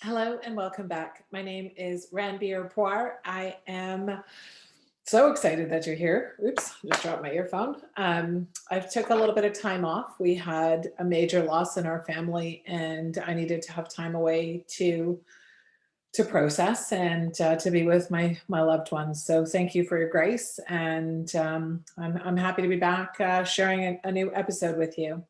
Hello and welcome back. My name is Ranbir Puar. I am so excited that you're here. Oops, just dropped my earphone. I took a little bit of time off. We had a major loss in our family, and I needed to have time away to process and to be with my loved ones. So thank you for your grace, and I'm happy to be back sharing a new episode with you.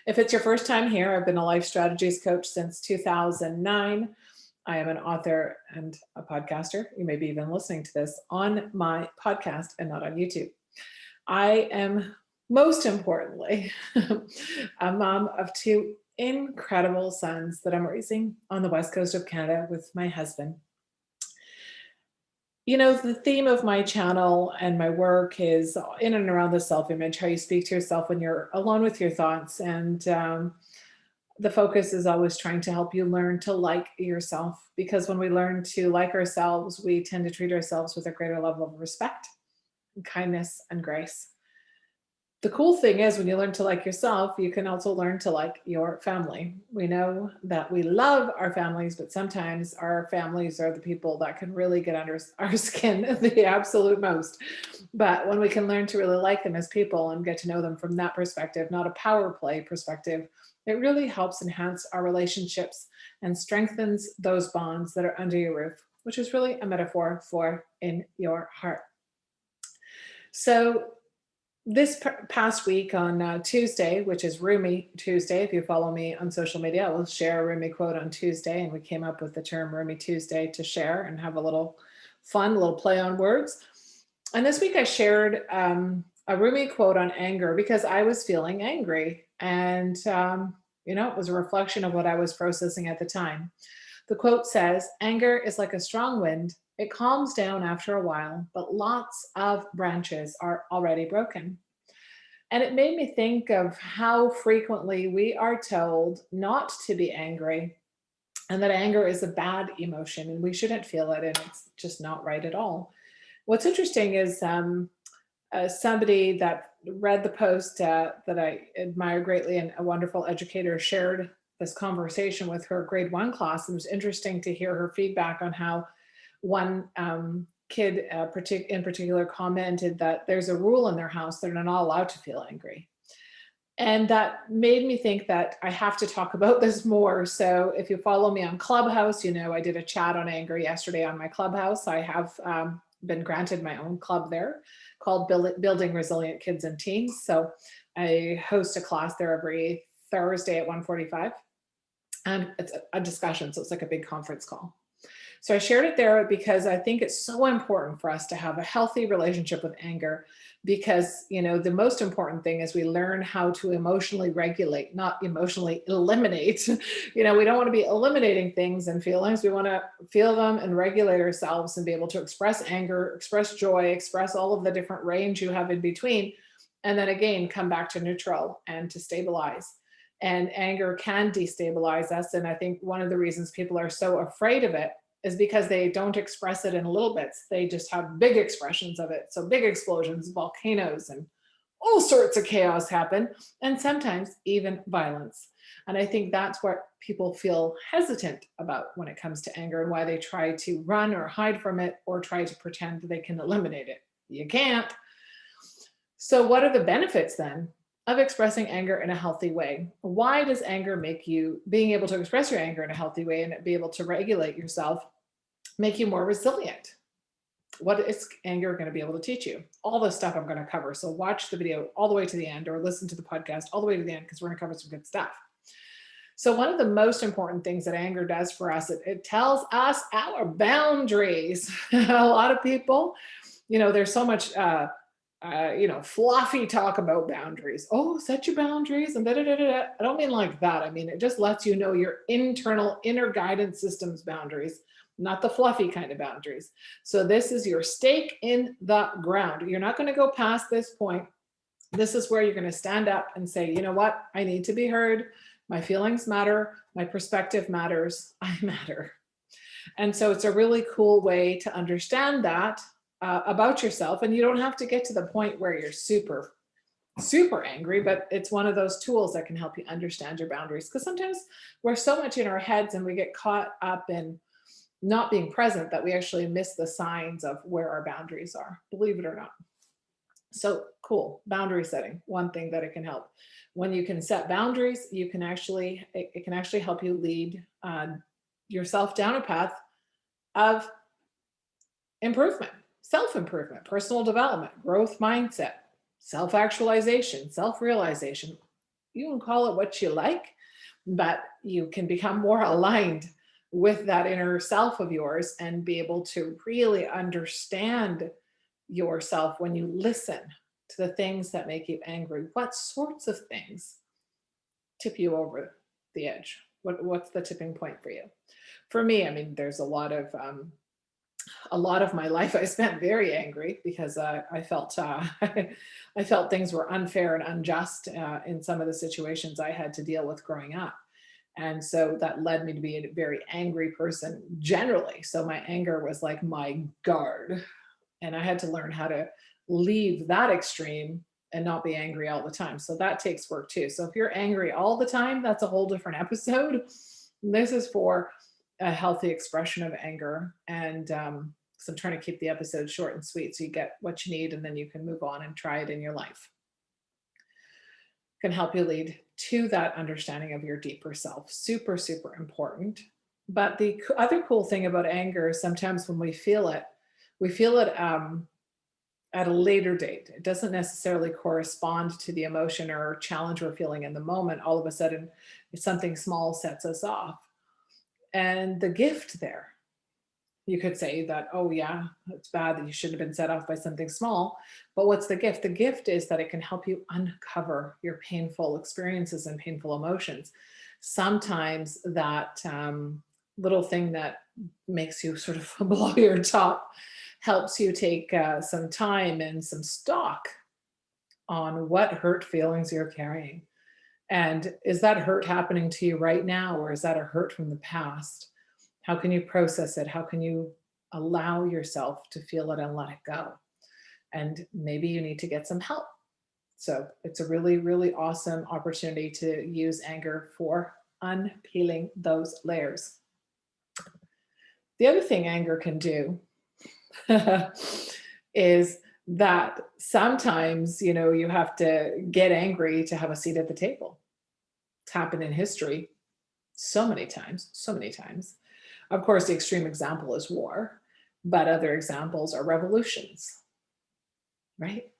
If it's your first time here, I've been a life strategies coach since 2009. I am an author and a podcaster. You may be even listening to this on my podcast and not on YouTube. I am most importantly a mom of two incredible sons that I'm raising on the west coast of Canada with my husband. The theme of my channel and my work is in and around the self image, how you speak to yourself when you're alone with your thoughts. And the focus is always trying to help you learn to like yourself, because when we learn to like ourselves, we tend to treat ourselves with a greater level of respect, and kindness, and grace. The cool thing is, when you learn to like yourself, you can also learn to like your family. We know that we love our families, but sometimes our families are the people that can really get under our skin the absolute most. But when we can learn to really like them as people and get to know them from that perspective, not a power play perspective, it really helps enhance our relationships and strengthens those bonds that are under your roof, which is really a metaphor for in your heart. So this past week on Tuesday, which is Roomie Tuesday, if you follow me on social media, I will share a Rumi quote on Tuesday. And we came up with the term Roomie Tuesday to share and have a little fun, a little play on words. And this week I shared a Rumi quote on anger because I was feeling angry. And, it was a reflection of what I was processing at the time. The quote says, "Anger is like a strong wind. It calms down after a while, but lots of branches are already broken." And it made me think of how frequently we are told not to be angry, and that anger is a bad emotion and we shouldn't feel it, and it's just not right at all. What's interesting is somebody that read the post that I admire greatly, and a wonderful educator, shared this conversation with her grade one class. And it was interesting to hear her feedback on how one kid in particular commented that there's a rule in their house they're not allowed to feel angry. And that made me think that I have to talk about this more. So if you follow me on Clubhouse, I did a chat on anger yesterday on my Clubhouse. I have been granted my own club there called Building Resilient Kids and Teens. So I host a class there every Thursday at 1:45. And it's a discussion. So it's like a big conference call. So I shared it there because I think it's so important for us to have a healthy relationship with anger, because, the most important thing is we learn how to emotionally regulate, not emotionally eliminate. We don't want to be eliminating things and feelings. We want to feel them and regulate ourselves and be able to express anger, express joy, express all of the different range you have in between. And then again, come back to neutral and to stabilize. And anger can destabilize us. And I think one of the reasons people are so afraid of it is because they don't express it in little bits. They just have big expressions of it. So big explosions, volcanoes, and all sorts of chaos happen, and sometimes even violence. And I think that's what people feel hesitant about when it comes to anger, and why they try to run or hide from it or try to pretend they can eliminate it. You can't. So what are the benefits then of expressing anger in a healthy way? Why does anger being able to express your anger in a healthy way and be able to regulate yourself, make you more resilient? What is anger going to be able to teach you? All this stuff I'm going to cover. So watch the video all the way to the end, or listen to the podcast all the way to the end, because we're going to cover some good stuff. So one of the most important things that anger does for us, it tells us our boundaries. A lot of people, there's so much fluffy talk about boundaries. Oh, set your boundaries and da da da da. I don't mean like that. I mean, it just lets you know your inner guidance system's boundaries, not the fluffy kind of boundaries. So this is your stake in the ground. You're not going to go past this point. This is where you're going to stand up and say, you know what? I need to be heard. My feelings matter. My perspective matters. I matter. And so it's a really cool way to understand that about yourself. And you don't have to get to the point where you're super super angry, but it's one of those tools that can help you understand your boundaries. Because sometimes we're so much in our heads and we get caught up in not being present that we actually miss the signs of where our boundaries are, believe it or not. So cool. Boundary setting, one thing that it can help. When you can set boundaries, you can actually, it can actually help you lead yourself down a path of improvement, self improvement, personal development, growth mindset, self actualization, self realization. You can call it what you like, but you can become more aligned with that inner self of yours and be able to really understand yourself when you listen to the things that make you angry. What sorts of things tip you over the edge? What's the tipping point for you? For me, I mean, there's a lot of my life I spent very angry because I felt I felt things were unfair and unjust in some of the situations I had to deal with growing up. And so that led me to be a very angry person generally. So my anger was like my guard. And I had to learn how to leave that extreme and not be angry all the time. So that takes work too. So if you're angry all the time, that's a whole different episode. This is for a healthy expression of anger. And so I'm trying to keep the episode short and sweet so you get what you need and then you can move on and try it in your life. Can help you lead to that understanding of your deeper self. Super, super important. But the other cool thing about anger is sometimes when we feel it at a later date. It doesn't necessarily correspond to the emotion or challenge we're feeling in the moment. All of a sudden, something small sets us off. And the gift there, you could say that, oh, yeah, it's bad that you shouldn't have been set off by something small. But what's the gift? The gift is that it can help you uncover your painful experiences and painful emotions. Sometimes that little thing that makes you sort of blow your top helps you take some time and some stock on what hurt feelings you're carrying. And is that hurt happening to you right now, or is that a hurt from the past? How can you process it? How can you allow yourself to feel it and let it go? And maybe you need to get some help. So it's a really, really awesome opportunity to use anger for unpeeling those layers. The other thing anger can do is that sometimes, you know, you have to get angry to have a seat at the table. It's happened in history so many times, so many times. Of course, the extreme example is war, but other examples are revolutions, right?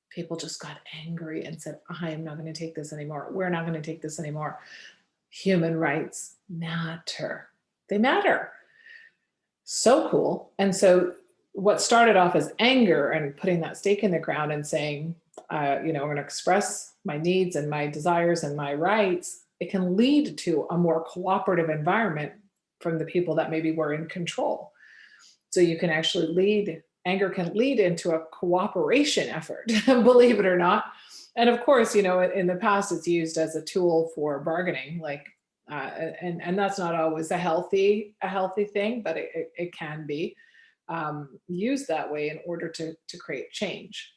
People just got angry and said, I am not going to take this anymore. We're not going to take this anymore. Human rights matter. They matter. So cool. And so what started off as anger and putting that stake in the ground and saying, I'm going to express my needs and my desires and my rights, it can lead to a more cooperative environment from the people that maybe were in control. So you can actually anger can lead into a cooperation effort, believe it or not. And of course, in the past, it's used as a tool for bargaining, and that's not always a healthy thing, but it can be used that way in order to create change.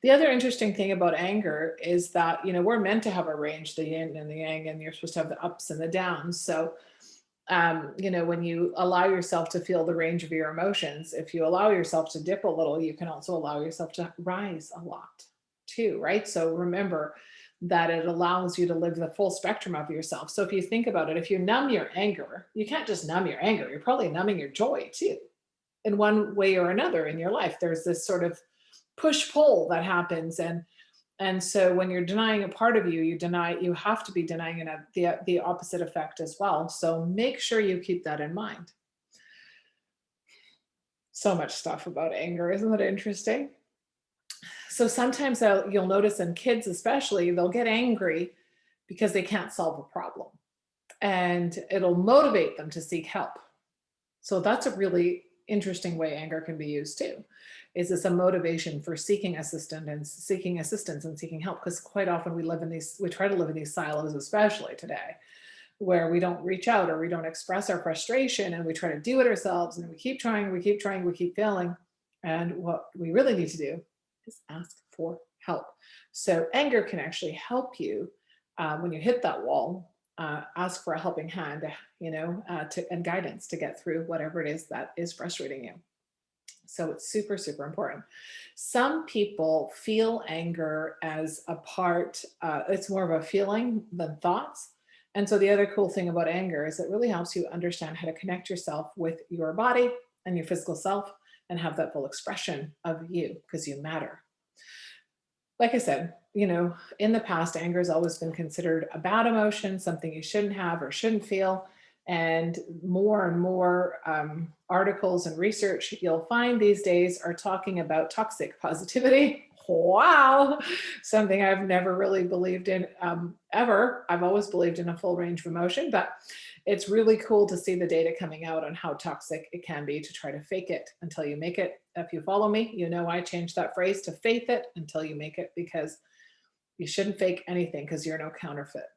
The other interesting thing about anger is that, we're meant to have a range, the yin and the yang, and you're supposed to have the ups and the downs. So, when you allow yourself to feel the range of your emotions, if you allow yourself to dip a little, you can also allow yourself to rise a lot too, right? So remember that it allows you to live the full spectrum of yourself. So if you think about it, if you numb your anger, you can't just numb your anger, you're probably numbing your joy too. In one way or another in your life, there's this sort of push pull that happens. And so when you're denying a part of you, you have to be denying the opposite effect as well. So make sure you keep that in mind. So much stuff about anger, isn't that interesting? So sometimes you'll notice in kids especially, they'll get angry because they can't solve a problem. And it'll motivate them to seek help. So that's a really interesting way anger can be used too. Is this a motivation for seeking assistance and seeking help? Because quite often we try to live in these silos, especially today, where we don't reach out or we don't express our frustration and we try to do it ourselves and we keep trying, we keep failing. And what we really need to do is ask for help. So anger can actually help you when you hit that wall. Ask for a helping hand, and guidance to get through whatever it is that is frustrating you. So it's super, super important. Some people feel anger as a part, it's more of a feeling than thoughts. And so the other cool thing about anger is it really helps you understand how to connect yourself with your body and your physical self and have that full expression of you because you matter. Like I said, in the past, anger has always been considered a bad emotion, something you shouldn't have or shouldn't feel. And more articles and research you'll find these days are talking about toxic positivity. Wow, something I've never really believed in ever. I've always believed in a full range of emotion, but it's really cool to see the data coming out on how toxic it can be to try to fake it until you make it. If you follow me, I changed that phrase to faith it until you make it, because you shouldn't fake anything because you're no counterfeit.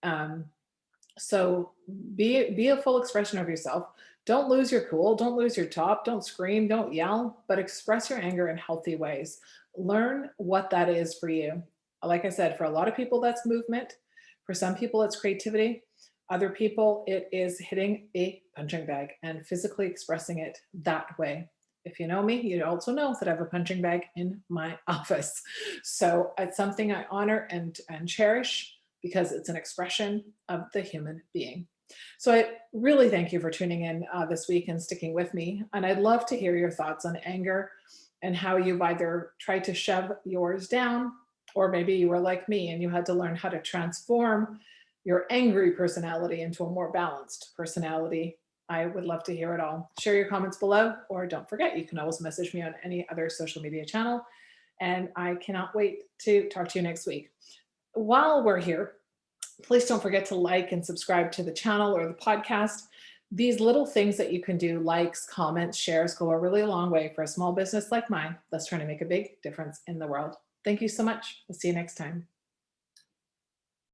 Um, so be a full expression of yourself. Don't lose your cool. Don't lose your top. Don't scream. Don't yell, but express your anger in healthy ways. Learn what that is for you. Like I said, for a lot of people, that's movement. For some people, it's creativity. Other people, it is hitting a punching bag and physically expressing it that way. If you know me, you also know that I have a punching bag in my office. So it's something I honor and cherish because it's an expression of the human being. So I really thank you for tuning in this week and sticking with me. And I'd love to hear your thoughts on anger and how you've either tried to shove yours down, or maybe you were like me and you had to learn how to transform your angry personality into a more balanced personality. I would love to hear it all. Share your comments below, or don't forget, you can always message me on any other social media channel. And I cannot wait to talk to you next week. While we're here, please don't forget to like and subscribe to the channel or the podcast. These little things that you can do, likes, comments, shares, go a really long way for a small business like mine that's trying to make a big difference in the world. Thank you so much. We'll see you next time.